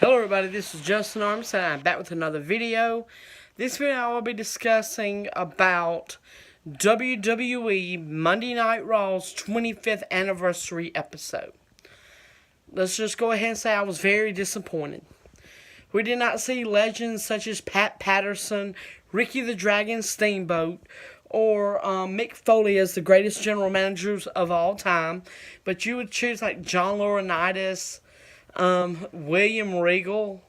Hello everybody, this is Justin Arms and I'm back with another video. This video I will be discussing about WWE Monday Night Raw's 25th anniversary episode. Let's just go ahead and say I was very disappointed. We did not see legends such as Pat Patterson, Ricky the Dragon Steamboat, or Mick Foley as the greatest general managers of all time, but you would choose like John Laurinaitis, William Regal.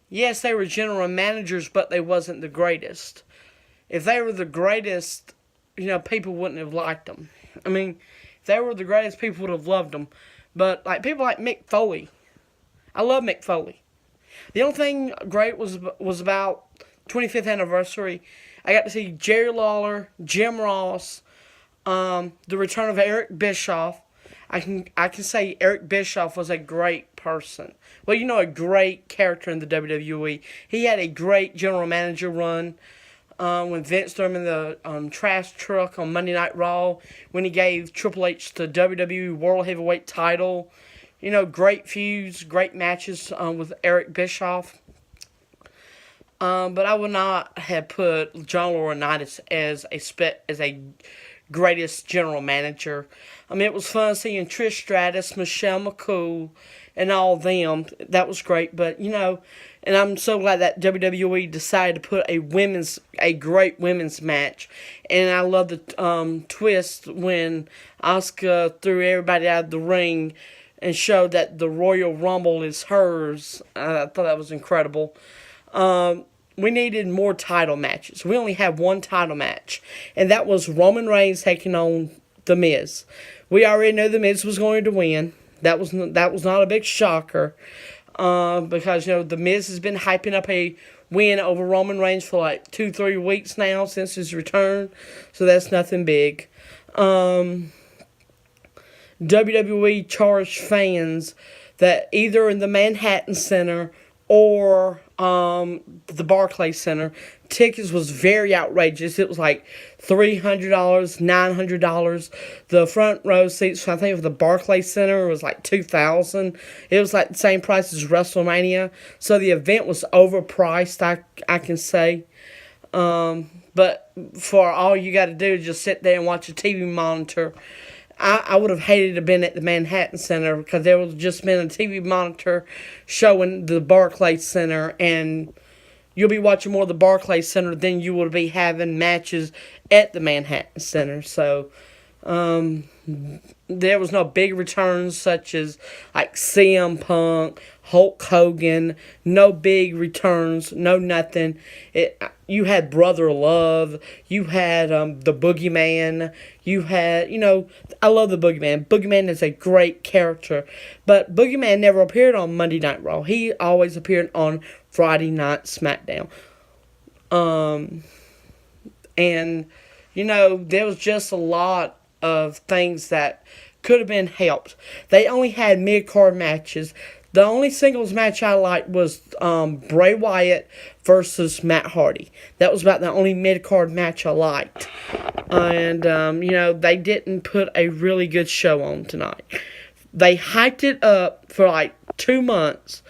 Yes, they were general managers, but they wasn't the greatest. If they were the greatest, people wouldn't have liked them. I mean, if they were the greatest, people would have loved them. But like people like Mick Foley, I love Mick Foley. The only thing great was about 25th anniversary. I got to see Jerry Lawler, Jim Ross, the return of Eric Bischoff. I can say Eric Bischoff was a great person. Well, a great character in the WWE. He had a great general manager run when Vince threw him in the trash truck on Monday Night Raw, when he gave Triple H the WWE World Heavyweight title. Great feuds, great matches with Eric Bischoff. But I would not have put John Laurinaitis as a greatest general manager. I mean, it was fun seeing Trish Stratus, Michelle McCool, and all them. That was great, but and I'm so glad that WWE decided to put a great women's match. And I love the twist when Asuka threw everybody out of the ring and showed that the Royal Rumble is hers. I thought that was incredible. We needed more title matches. We only had one title match, and that was Roman Reigns taking on The Miz. We already knew The Miz was going to win. That was not a big shocker, because The Miz has been hyping up a win over Roman Reigns for like 2-3 weeks now since his return, so that's nothing big. WWE charged fans that either in the Manhattan Center or the Barclays Center, tickets was very outrageous. It was like $300, $900. The front row seats, I think, of the Barclays Center was like $2,000. It was like the same price as WrestleMania. So the event was overpriced, I can say. But for all you got to do is just sit there and watch a TV monitor. I would have hated to have been at the Manhattan Center, because there would have just been a TV monitor showing the Barclays Center, and you'll be watching more of the Barclays Center than you will be having matches at the Manhattan Center. So there was no big returns such as like CM Punk, Hulk Hogan. No big returns, no nothing. You had Brother Love. You had the Boogeyman. You had, I love the Boogeyman. Boogeyman is a great character. But Boogeyman never appeared on Monday Night Raw. He always appeared on Friday Night SmackDown. And, there was just a lot of things that could have been helped. They only had mid-card matches. The only singles match I liked was Bray Wyatt versus Matt Hardy. That was about the only mid-card match I liked. And, they didn't put a really good show on tonight. They hyped it up for like 2 months.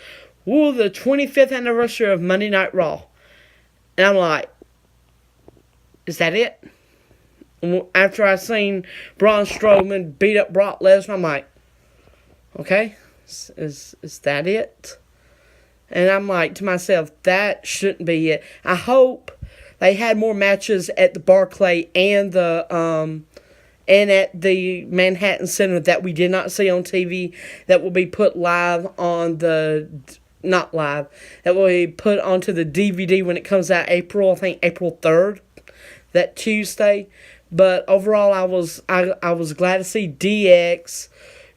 Woo, the 25th anniversary of Monday Night Raw. And I'm like, is that it? After I seen Braun Strowman beat up Brock Lesnar, I'm like, okay, is that it? And I'm like to myself, that shouldn't be it. I hope they had more matches at the Barclay and at the Manhattan Center that we did not see on TV, that will be put live on not live, that will be put onto the DVD when it comes out April 3rd, that Tuesday. But overall, I was glad to see DX,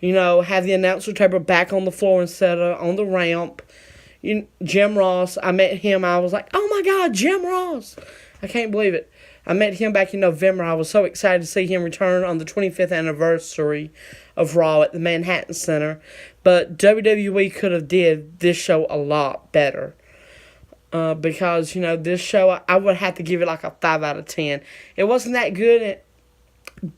have the announcer table back on the floor instead of on the ramp. Jim Ross, I met him. I was like, oh my God, Jim Ross. I can't believe it. I met him back in November. I was so excited to see him return on the 25th anniversary of Raw at the Manhattan Center. But WWE could have did this show a lot better. Because, this show, I would have to give it like a 5 out of 10. It wasn't that good,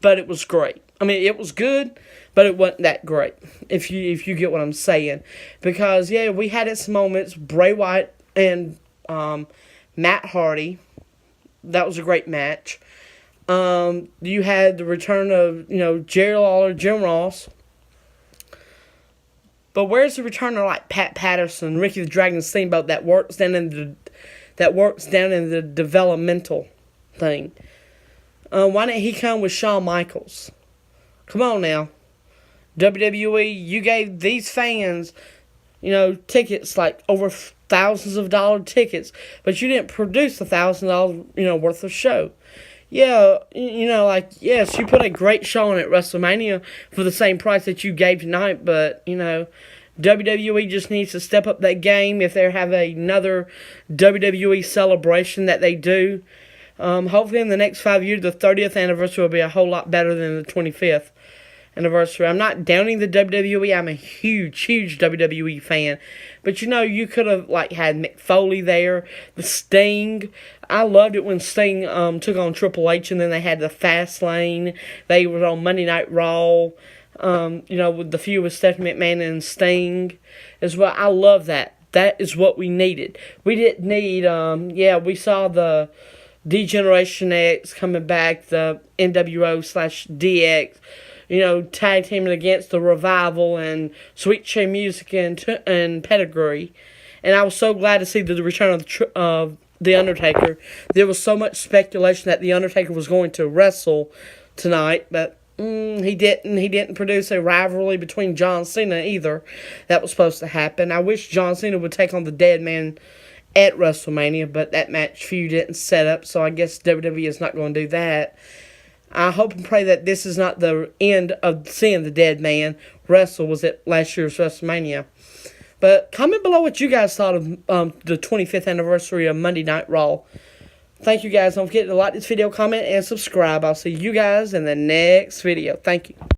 but it was great. I mean, it was good, but it wasn't that great. If you get what I'm saying, because yeah, we had its moments. Bray Wyatt and Matt Hardy, that was a great match. You had the return of Jerry Lawler, Jim Ross. But where's the return of like Pat Patterson, Ricky the Dragon Steamboat that works down in the developmental thing? Why didn't he come with Shawn Michaels? Come on now. WWE, you gave these fans, tickets like over thousands of dollar tickets, but you didn't produce $1,000, worth of show. Yeah, yes, you put a great show on at WrestleMania for the same price that you gave tonight, but, WWE just needs to step up that game if they have another WWE celebration that they do. Hopefully in the next 5 years, the 30th anniversary will be a whole lot better than the 25th anniversary. I'm not downing the WWE. I'm a huge, huge WWE fan. But you could have had Mick Foley there, the Sting. I loved it when Sting took on Triple H, and then they had the Fast Lane. They were on Monday Night Raw. With the feud with Stephanie McMahon and Sting as well. I love that. That is what we needed. We didn't need, we saw the D-Generation X coming back, the NWO/DX, tag teaming against the Revival and Sweet Chin Music and Pedigree. And I was so glad to see the return of The Undertaker. There was so much speculation that The Undertaker was going to wrestle tonight, but he didn't. He didn't produce a rivalry between John Cena either. That was supposed to happen. I wish John Cena would take on the Dead Man at WrestleMania, but that match feud didn't set up, so I guess WWE is not going to do that. I hope and pray that this is not the end of seeing the Dead Man wrestle was at last year's WrestleMania. But comment below what you guys thought of the 25th anniversary of Monday Night Raw. Thank you guys. Don't forget to like this video, comment, and subscribe. I'll see you guys in the next video. Thank you.